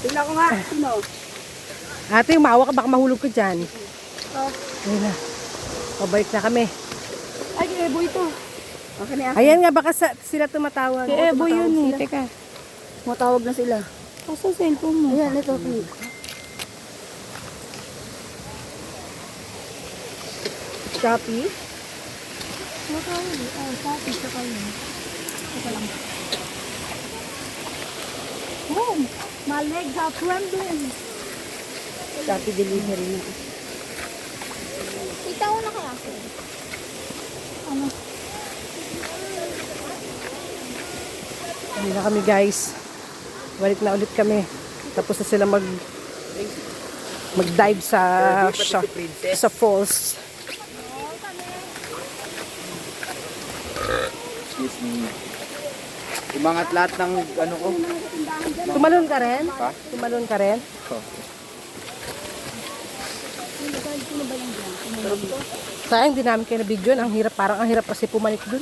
Tingnan ko nga. Sino? Ate, umawa ka, baka mahulog ka dyan. Oh. Ayun na. Pabalik na kami. Ay, Ebo ito. Okay na. Ayan nga, baka sila tumatawag. Si Ebo yun eh. Teka. Matawag na sila. Asa cellphone mo? Ayan, ito. Shopee? Matawag eh. Oh, Shopee. Saka yun. Teka lang. Oh, my legs are trembling. Shopee delivery na. Itaw na kaya ako. Ano? Hindi na kami guys. Balik na ulit kami. Tapos na sila mag-dive sa falls. Excuse me. Umangat lahat ng ano ko. Tumalon ka rin? Ha? Tumalon ka rin? Oh. Sayang, hindi namin kayo na-video. Ang hirap, parang ang hirap kasi pumanik dun.